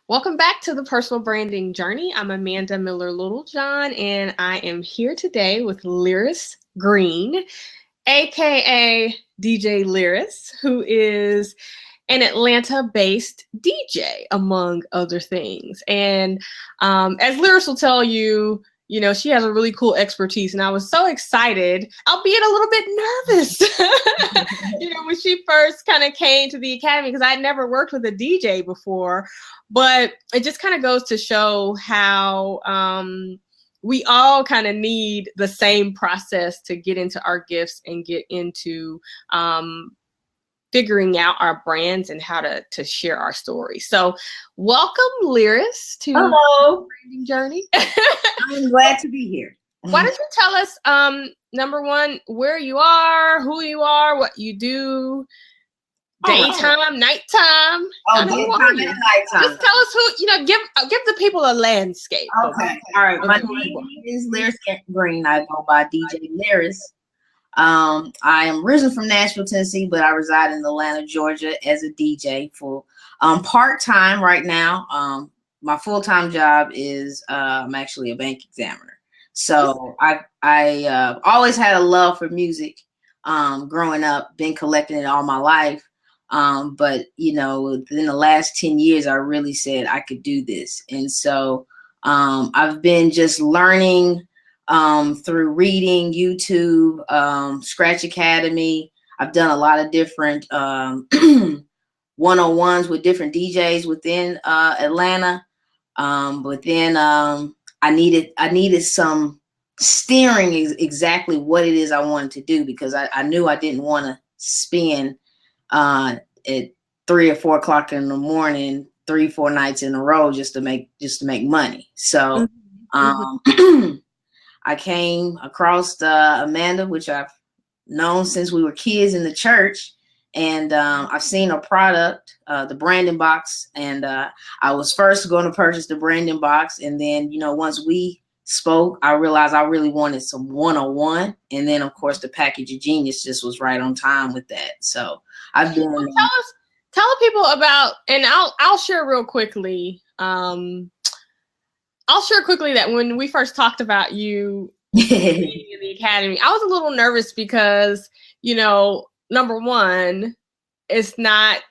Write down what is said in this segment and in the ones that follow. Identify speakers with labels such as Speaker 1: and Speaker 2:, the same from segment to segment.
Speaker 1: Welcome back to the Personal Branding Journey. I'm Amanda Miller Littlejohn, and I am here today with Lyris Green, aka DJ Lyris, who is an Atlanta-based DJ, among other things. And as Lyris will tell you, she has a really cool expertise, and I was so excited, albeit a little bit nervous, when she first kind of came to the academy, because I'd never worked with a DJ before. But it just kind of goes to show how we all kind of need the same process to get into our gifts and get into figuring out our brands and how to share our story. So welcome, Lyris, to
Speaker 2: Hello.
Speaker 1: Branding Journey.
Speaker 2: I'm glad to be here.
Speaker 1: Why don't you tell us, number one, where you are, who you are, what you do, daytime, nighttime.
Speaker 2: Oh, daytime and nighttime.
Speaker 1: Just tell us who, give the people a landscape.
Speaker 2: Okay. All right. My name is Lyris Green. I go by DJ Lyris. I am originally from Nashville, Tennessee, but I reside in Atlanta, Georgia as a DJ for part-time right now. My full-time job is I'm actually a bank examiner. So I always had a love for music growing up, been collecting it all my life. But within the last 10 years, I really said I could do this. And so I've been just learning through reading, YouTube, Scratch Academy. I've done a lot of different one-on-ones with different DJs within Atlanta. But then I needed some steering exactly what it is I wanted to do, because I knew I didn't want to spend at 3 or 4 o'clock in the morning, 3-4 nights in a row just to make money. So I came across Amanda, which I've known since we were kids in the church, and I've seen a product, the branding box, and I was first going to purchase the branding box, and then once we spoke, I realized I really wanted some one-on-one, and then of course the package of genius just was right on time with that. So I've been
Speaker 1: tell people about, and I'll share real quickly. I'll share quickly that when we first talked about you in the academy, I was a little nervous because number one, it's not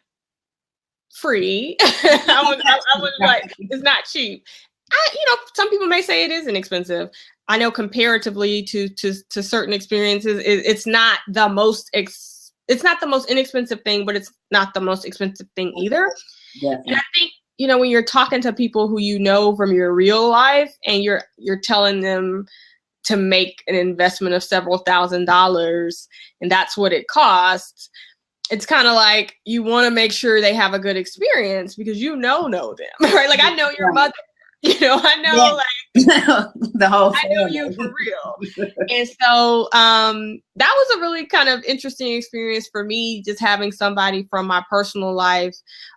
Speaker 1: free. I was like, it's not cheap. Some people may say it is inexpensive. I know comparatively to certain experiences, it's not the most inexpensive thing, but it's not the most expensive thing either. Definitely. And I think when you're talking to people who from your real life, and you're telling them to make an investment of several $1,000s, and that's what it costs, it's kind of like you want to make sure they have a good experience because know them, right? Like I know your mother. I know
Speaker 2: the whole family.
Speaker 1: I know you for real. And so that was a really kind of interesting experience for me, just having somebody from my personal life,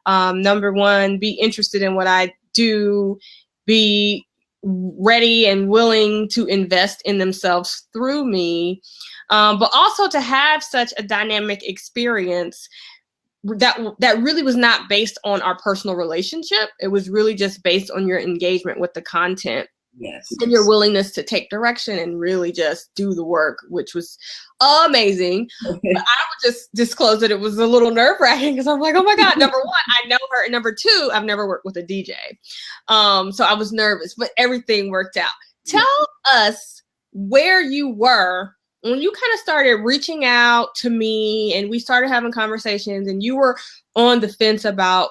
Speaker 1: number one, be interested in what I do, be ready and willing to invest in themselves through me, but also to have such a dynamic experience that really was not based on our personal relationship. It was really just based on your engagement with the content.
Speaker 2: Yes.
Speaker 1: And your willingness to take direction and really just do the work, which was amazing. But I would just disclose that it was a little nerve-wracking because I'm like, oh my God, number one, I know her. And number two, I've never worked with a DJ. So I was nervous, but everything worked out. Tell us where you were when you kind of started reaching out to me and we started having conversations, and you were on the fence about,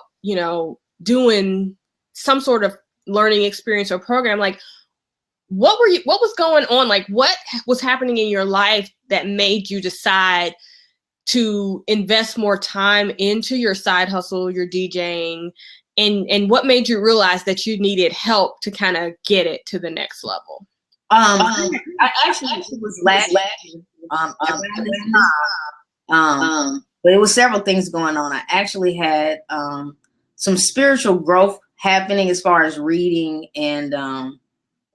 Speaker 1: doing some sort of learning experience or program. Like, what was going on? Like, what was happening in your life that made you decide to invest more time into your side hustle, your DJing, and what made you realize that you needed help to kind of get it to the next level?
Speaker 2: I actually was last year, but it was several things going on. I actually had some spiritual growth happening as far as reading and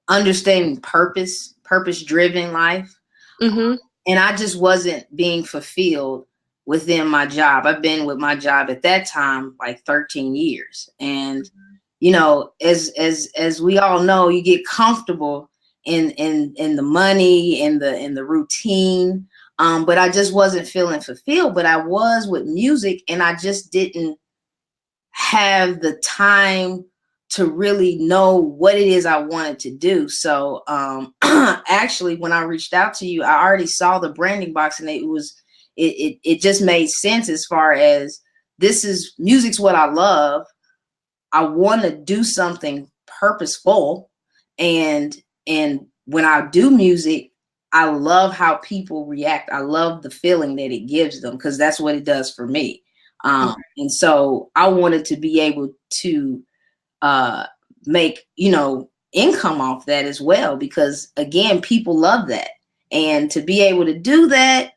Speaker 2: understanding purpose-driven life.
Speaker 1: Mm-hmm.
Speaker 2: And I just wasn't being fulfilled within my job. I've been with my job at that time like 13 years. And you know, as we all know, you get comfortable in the money and the routine. But I just wasn't feeling fulfilled. But I was with music, and I just didn't have the time to really know what it is I wanted to do. So actually, when I reached out to you, I already saw the branding box, and it just made sense as far as this is music's what I love. I want to do something purposeful, and when I do music, I love how people react. I love the feeling that it gives them, because that's what it does for me. And so I wanted to be able to make, you know, income off that as well, because again, people love that. And to be able to do that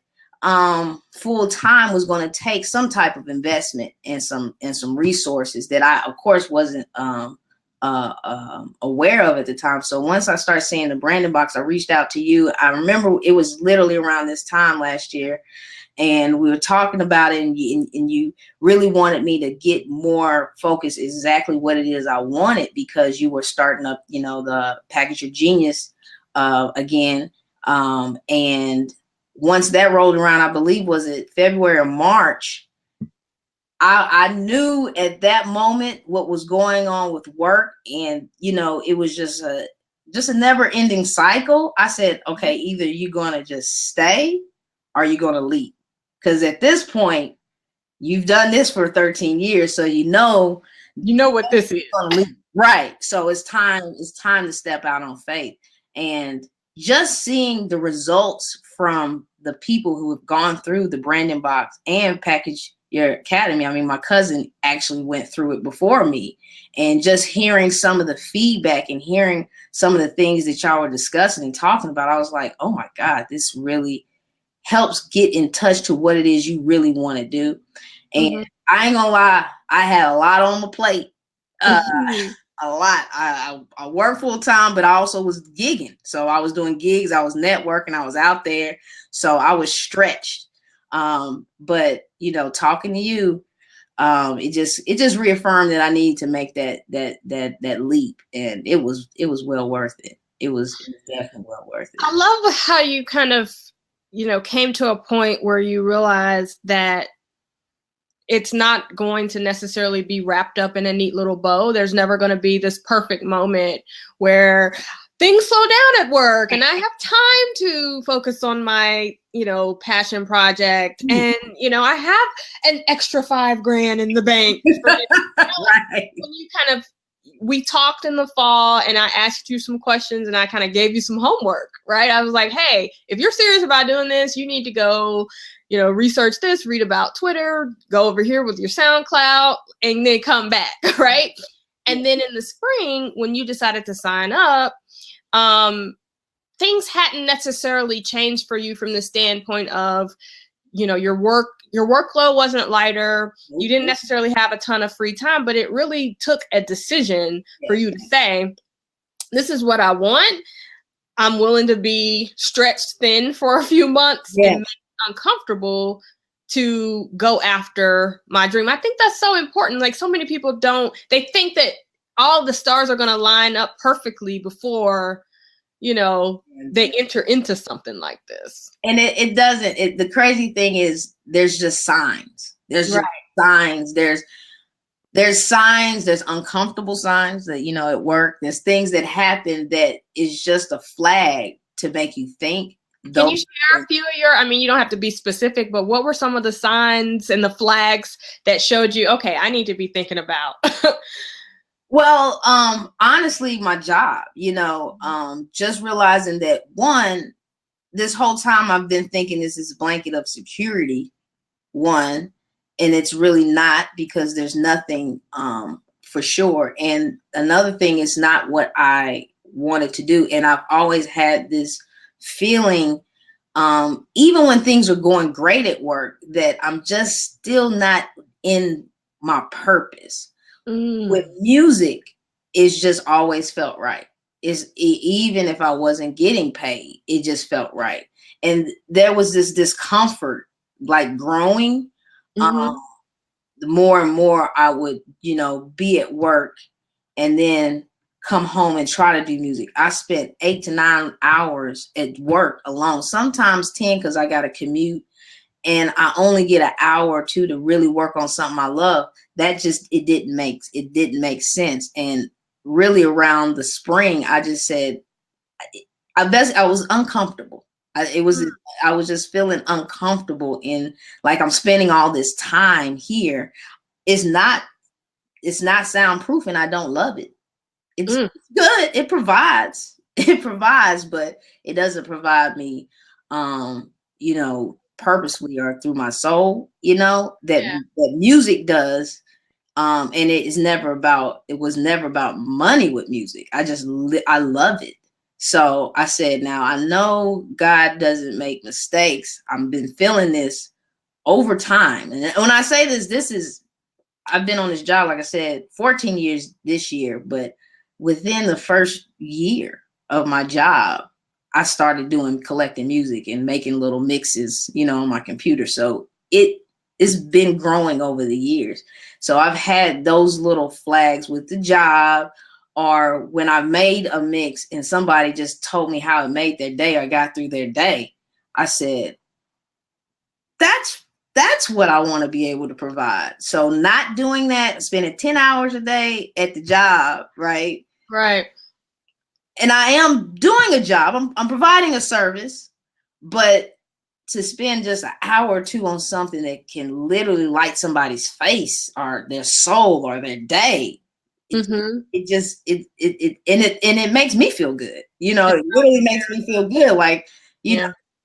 Speaker 2: full time was going to take some type of investment and some resources that I, of course, wasn't aware of at the time. So once I started seeing the branding box, I reached out to you. I remember it was literally around this time last year, and we were talking about it, and you really wanted me to get more focused exactly what it is I wanted, because you were starting up, you know, the Package Your Genius again. And once that rolled around, I believe, was it February or March, I knew at that moment what was going on with work, and you know, it was just a never-ending cycle. I said, okay, either you're gonna just stay or you're gonna leave, because at this point, you've done this for 13 years, so you know
Speaker 1: what this is,
Speaker 2: right? So it's time to step out on faith. And just seeing the results from the people who have gone through the branding box and Package Your Academy. I mean, my cousin actually went through it before me, and just hearing some of the feedback and hearing some of the things that y'all were discussing and talking about, I was like, oh my God, this really helps get in touch to what it is you really want to do. And I ain't gonna lie, I had a lot on the plate. A lot. I work full time, but I also was gigging. So I was doing gigs, I was networking, I was out there. So I was stretched. But you know, talking to you, it just reaffirmed that I need to make that leap, and it was well worth it. It was definitely well worth it.
Speaker 1: I love how you kind of, you know, came to a point where you realized that it's not going to necessarily be wrapped up in a neat little bow. There's never going to be this perfect moment where things slow down at work and I have time to focus on my, you know, passion project. And, you know, I have an extra $5,000 in the bank. For it. You know,
Speaker 2: Right.
Speaker 1: when you kind of, we talked in the fall and I asked you some questions and I kind of gave you some homework, right? I was like, hey, if you're serious about doing this, you need to go, you know, research this, read about Twitter, go over here with your SoundCloud, and then come back, right? And then in the spring, when you decided to sign up, things hadn't necessarily changed for you from the standpoint of, you know, your workload wasn't lighter. You didn't necessarily have a ton of free time, but it really took a decision for you to say, this is what I want. I'm willing to be stretched thin for a few months and make it uncomfortable to go after my dream. I think that's so important. Like, so many people they think that all the stars are going to line up perfectly before, you know, they enter into something like this.
Speaker 2: And it doesn't. The crazy thing is there's just signs. There's just signs. There's signs. There's uncomfortable signs that, you know, at work. There's things that happen that is just a flag to make you think.
Speaker 1: Can you share a few of I mean, you don't have to be specific, but what were some of the signs and the flags that showed you, okay, I need to be thinking about?
Speaker 2: Well, honestly, my job, you know, just realizing that, one, this whole time I've been thinking this is a blanket of security, one, and it's really not, because there's nothing for sure. And another thing, is not what I wanted to do. And I've always had this feeling, even when things are going great at work, that I'm just still not in my purpose. With music, it's just always felt right. Even if I wasn't getting paid, it just felt right. And there was this discomfort, like, growing. The more and more I would, you know, be at work, and then come home and try to do music. I spent 8 to 9 hours at work alone, sometimes 10 because I got to commute, and I only get an hour or two to really work on something I love. That just, it didn't make sense. And really around the spring, I just said, I was uncomfortable. I was just feeling uncomfortable in, like, I'm spending all this time here. It's not soundproof, and I don't love it. It's good. It provides, but it doesn't provide me, purposefully or through my soul, that music does. And it was never about money with music. I love it. So I said, now I know God doesn't make mistakes. I've been feeling this over time. And when I say this, I've been on this job, like I said, 14 years this year, but within the first year of my job, I started collecting music and making little mixes, on my computer. So it's been growing over the years. So I've had those little flags with the job, or when I made a mix and somebody just told me how it made their day or got through their day, I said, that's what I want to be able to provide. So not doing that, spending 10 hours a day at the job, right?
Speaker 1: Right.
Speaker 2: And I am doing a job. I'm providing a service, but to spend just an hour or two on something that can literally light somebody's face or their soul or their day, it makes me feel good. It really makes me feel good. Like,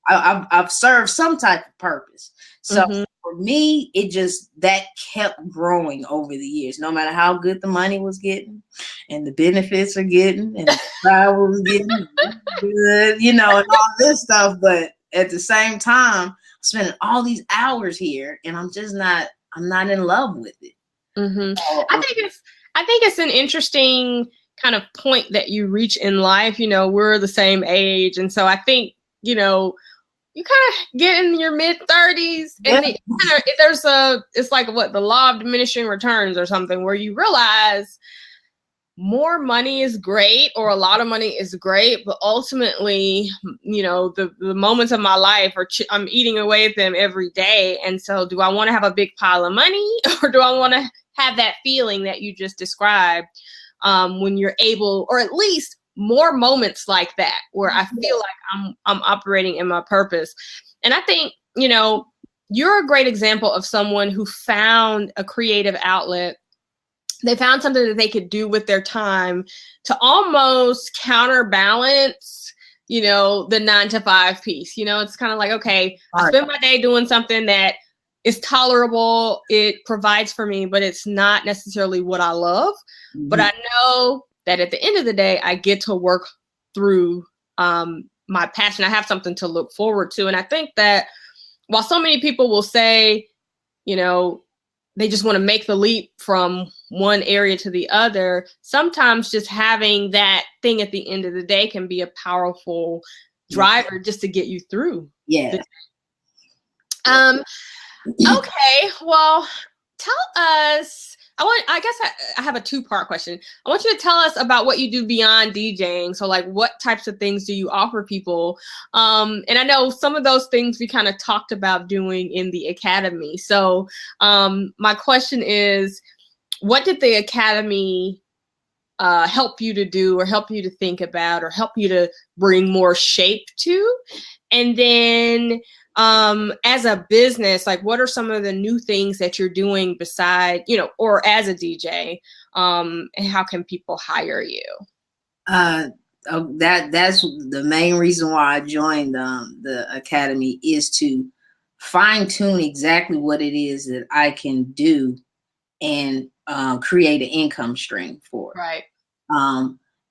Speaker 2: I've served some type of purpose. So for me, that kept growing over the years, no matter how good the money was getting and the benefits are getting and the travel was getting good, and all this stuff. But at the same time, spending all these hours here, and I'm not in love with it. So,
Speaker 1: I think it's an interesting kind of point that you reach in life. We're the same age. And so I think, you kind of get in your mid 30s and it's like the law of diminishing returns or something, where you realize more money is great, or a lot of money is great, but ultimately, the moments of my life I'm eating away at them every day. And so do I want to have a big pile of money, or do I want to have that feeling that you just described, when you're able, or at least more moments like that, where I feel like I'm operating in my purpose. And I think, you're a great example of someone who found a creative outlet. They found something that they could do with their time to almost counterbalance, the 9-to-5 piece. It's kind of like, okay, I spend my day doing something that is tolerable. It provides for me, but it's not necessarily what I love. But I know that at the end of the day, I get to work through my passion. I have something to look forward to. And I think that while so many people will say, they just want to make the leap from one area to the other, sometimes just having that thing at the end of the day can be a powerful driver just to get you through.
Speaker 2: Yeah.
Speaker 1: Okay. Well, tell us, I have a 2-part question. I want you to tell us about what you do beyond DJing. So like, what types of things do you offer people? And I know some of those things we kind of talked about doing in the Academy. So my question is, what did the Academy help you to do, or help you to think about, or help you to bring more shape to? And then as a business, like, what are some of the new things that you're doing beside, or as a DJ, and how can people hire you?
Speaker 2: That's the main reason why I joined the Academy, is to fine tune exactly what it is that I can do and create an income stream for.
Speaker 1: Right.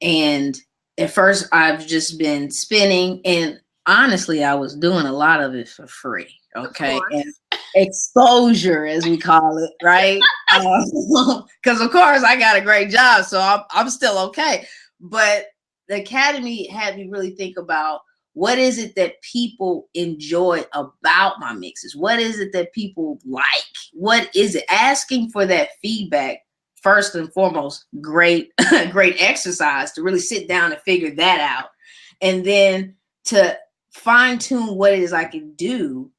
Speaker 2: And at first I've just been spinning, and honestly, I was doing a lot of it for free. Okay. And exposure, as we call it, right? Because of course I got a great job, so I'm still okay. But the Academy had me really think about, what is it that people enjoy about my mixes? What is it that people like? What is it? Asking for that feedback first and foremost, great, great exercise to really sit down and figure that out. And then to fine tune what it is I can do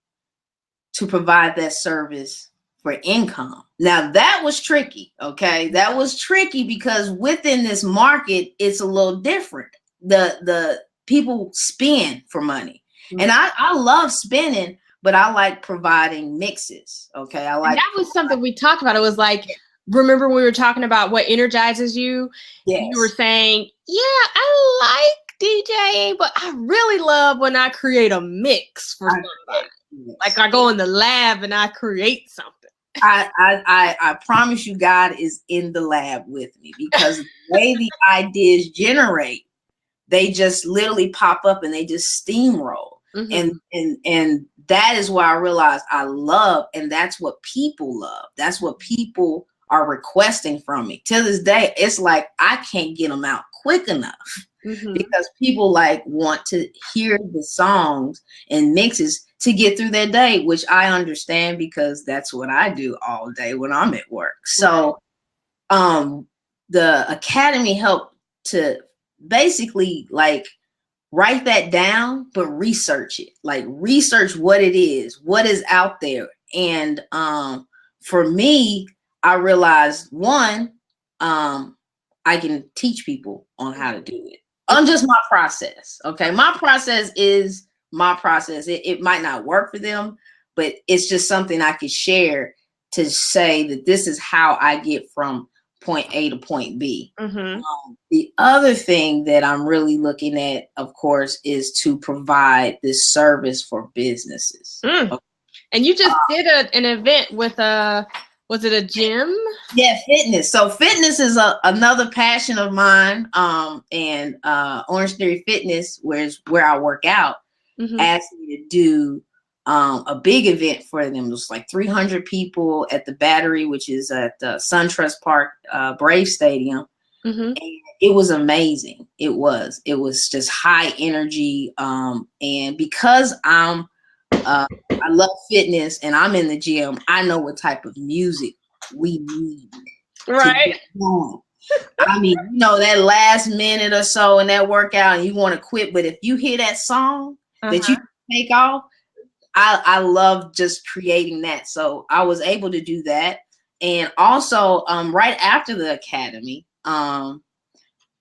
Speaker 2: to provide that service for income. Now that was tricky. Okay. That was tricky because within this market, it's a little different. The people spend for money. Mm-hmm. And I love spending, but I like providing mixes. Okay. I like,
Speaker 1: and that was something we talked about. It was like, remember when we were talking about what energizes you? Yes. You were saying, yeah, I like DJing, but I really love when I create a mix for somebody. Yes. Like I go in the lab and I create something.
Speaker 2: I promise you, God is in the lab with me, because the way the ideas generate, they just literally pop up and they just steamroll. Mm-hmm. And that is why I realized I love, and that's what people love. That's what people are requesting from me. To this day, it's like I can't get them out quick enough. Mm-hmm. Because people like want to hear the songs and mixes to get through their day, which I understand because that's what I do all day when I'm at work. So the Academy helped to basically like write that down, but research it, like research what it is, what is out there. And for me, I realized one, I can teach people on how to do it. On just my process. Okay. My process is my process. It might not work for them, but it's just something I could share to say that this is how I get from point A to point B. Mm-hmm. The other thing that I'm really looking at, of course, is to provide this service for businesses.
Speaker 1: Okay. And you just did an event with was it a gym?
Speaker 2: Yeah, fitness. So fitness is another passion of mine. And Orange Theory Fitness, where I work out, mm-hmm. asked me to do a big event for them. It was like 300 people at the Battery, which is at the SunTrust Park, Brave Stadium. Mm-hmm. And it was amazing. It was just high energy. And because I love fitness and I'm in the gym, I know what type of music we need.
Speaker 1: Right.
Speaker 2: I mean, that last minute or so in that workout and you want to quit, but if you hear that song that you take off, I love just creating that. So I was able to do that. And also right after the Academy, by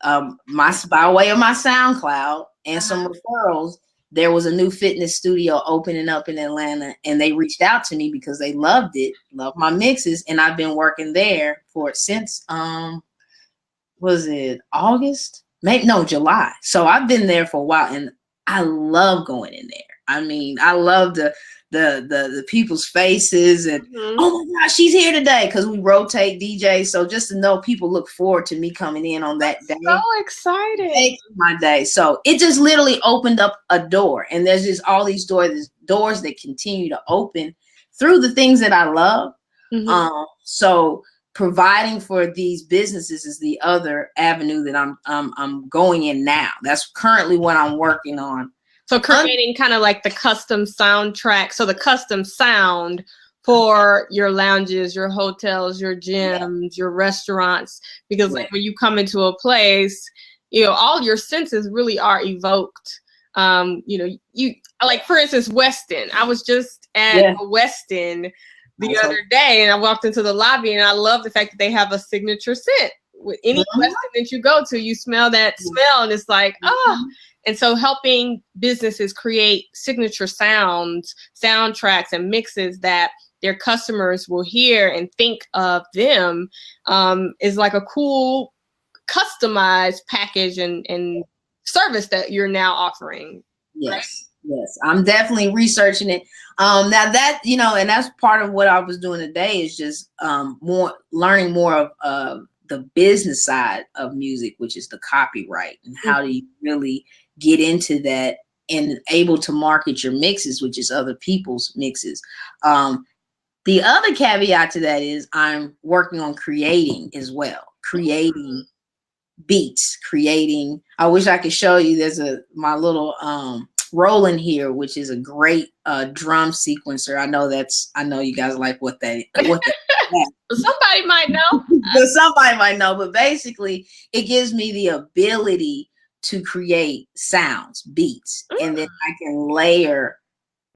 Speaker 2: way of my SoundCloud and some referrals, there was a new fitness studio opening up in Atlanta, and they reached out to me because they loved my mixes. And I've been working there since, was it August? Maybe, no, July. So I've been there for a while and I love going in there. I mean, I love the people's faces and oh my gosh, she's here today, because we rotate DJs. So just to know people look forward to me coming in on that day.
Speaker 1: So excited.
Speaker 2: Makes my day. So it just literally opened up a door, and there's just all these doors that continue to open through the things that I love. Mm-hmm. So providing for these businesses is the other avenue that I'm going in now. That's currently what I'm working on.
Speaker 1: So creating kind of like the custom soundtrack. So the custom sound for your lounges, your hotels, your gyms, your restaurants, because like when you come into a place, all your senses really are evoked. You like, for instance, Westin. I was just at a Westin the other day, and I walked into the lobby, and I love the fact that they have a signature scent. With any Westin that you go to, you smell that smell, and it's like, And so helping businesses create signature sounds, soundtracks, and mixes that their customers will hear and think of them is like a cool, customized package and service that you're now offering.
Speaker 2: Yes, right? Yes. I'm definitely researching it. Now that, and that's part of what I was doing today is just learning more of the business side of music, which is the copyright, and how do you really get into that and able to market your mixes, which is other people's mixes. The other caveat to that is I'm working on creating as well, creating beats, I wish I could show you, there's my little Roland here, which is a great drum sequencer. I know you guys like what that
Speaker 1: Somebody might know.
Speaker 2: But somebody might know. But basically, it gives me the ability to create sounds, beats, and then I can layer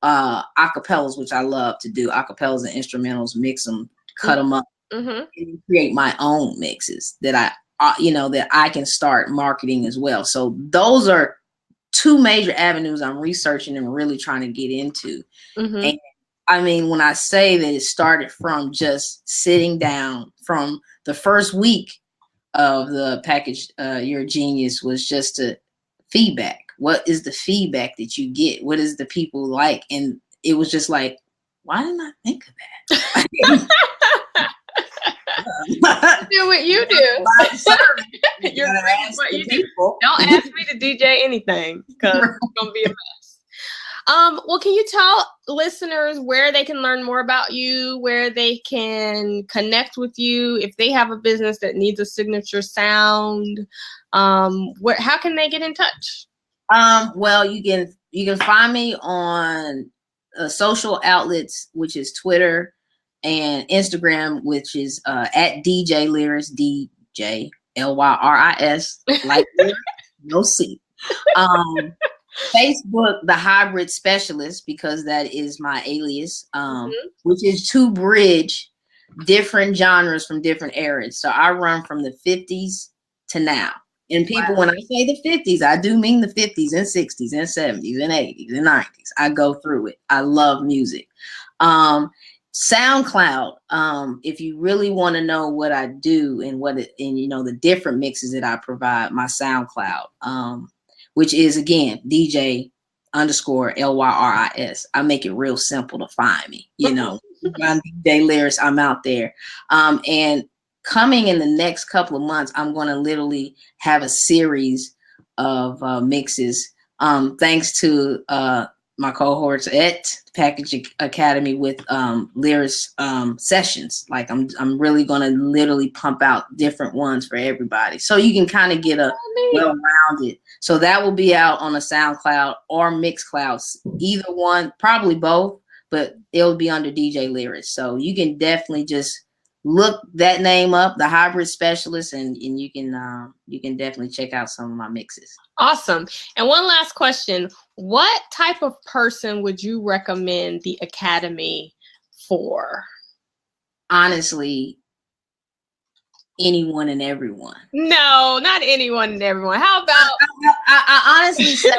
Speaker 2: acapellas, which I love to do. Acapellas and instrumentals, mix them, cut them up, and create my own mixes that that I can start marketing as well. So those are two major avenues I'm researching and really trying to get into. And I mean, when I say that it started from just sitting down from the first week of the package, You're a Genius, was just a feedback. What is the feedback that you get? What is the people like? And it was just like, why didn't I think of that?
Speaker 1: Do what you do. You're what you do. Don't ask me to DJ anything because it's gonna be a mess. Well, can you tell listeners where they can learn more about you, where they can connect with you if they have a business that needs a signature sound? How can they get in touch?
Speaker 2: Well, you can find me on social outlets, which is Twitter and Instagram, which is at DJ Lyris, DJ Lyris, like no C. Facebook, The Hybrid Specialist, because that is my alias, which is to bridge different genres from different eras. So I run from the 50s to now. And people, when I say the 50s, I do mean the 50s and 60s and 70s and 80s and 90s. I go through it. I love music. SoundCloud, if you really want to know what I do and the different mixes that I provide, my SoundCloud, which is again DJ _ Lyris. I make it real simple to find me. I'm DJ Lyris. I'm out there. And coming in the next couple of months, I'm going to literally have a series of mixes. Thanks to my cohorts at Package Academy with Lyris sessions. Like I'm really going to literally pump out different ones for everybody, so you can kind of get a well-rounded. So that will be out on a SoundCloud or Mixcloud, either one, probably both, but it'll be under DJ Lyris. So you can definitely just look that name up, The Hybrid Specialist, and you can definitely check out some of my mixes.
Speaker 1: Awesome. And one last question. What type of person would you recommend the Academy for?
Speaker 2: Honestly, anyone and everyone.
Speaker 1: No, not anyone and everyone. How about?
Speaker 2: I honestly say,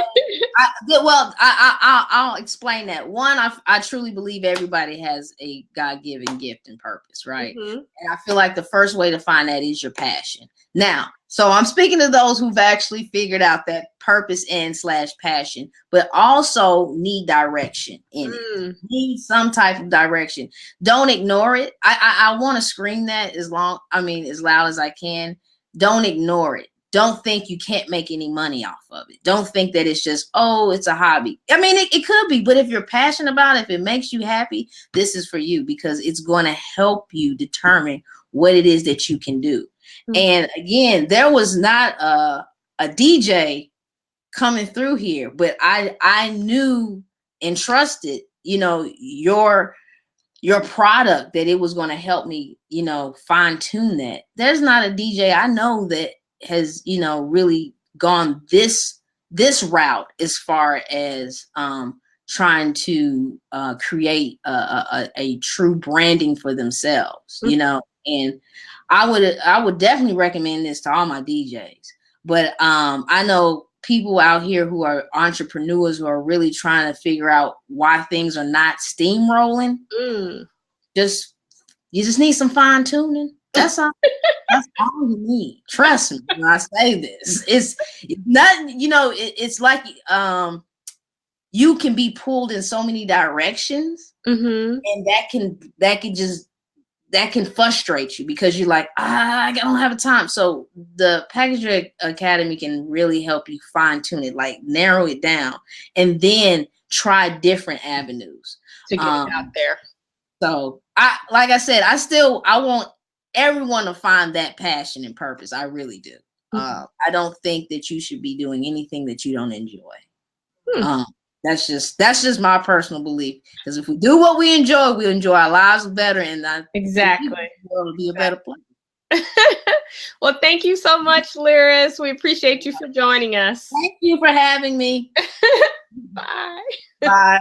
Speaker 2: I'll explain that. One, I truly believe everybody has a God-given gift and purpose, right? And I feel like the first way to find that is your passion. Now, so I'm speaking to those who've actually figured out that purpose and / passion, but also need direction in it. Need some type of direction. Don't ignore it. I want to scream that as loud as I can. Don't ignore it. Don't think you can't make any money off of it. Don't think that it's just, it's a hobby. I mean, it could be, but if you're passionate about it, if it makes you happy, this is for you, because it's going to help you determine what it is that you can do. And again, there was not a DJ coming through here, but I knew and trusted, your product, that it was going to help me, fine tune that. There's not a DJ I know that has, really gone this route as far as trying to create a true branding for themselves, and I would definitely recommend this to all my DJs. But I know people out here who are entrepreneurs who are really trying to figure out why things are not steamrolling. You just need some fine tuning. That's all. That's all you need. Trust me when I say this. It's not, it's like you can be pulled in so many directions, and that can frustrate you, because you're like, I don't have a time. So the Package Academy can really help you fine tune it, like narrow it down, and then try different avenues
Speaker 1: to get it out there.
Speaker 2: So like I said, I want everyone to find that passion and purpose. I really do. I don't think that you should be doing anything that you don't enjoy. That's just my personal belief. Because if we do what we enjoy our lives better, and
Speaker 1: exactly,
Speaker 2: the world will be a better place.
Speaker 1: Well, thank you so much, Lyris. We appreciate you for joining us.
Speaker 2: Thank you for having me.
Speaker 1: Bye.
Speaker 2: Bye.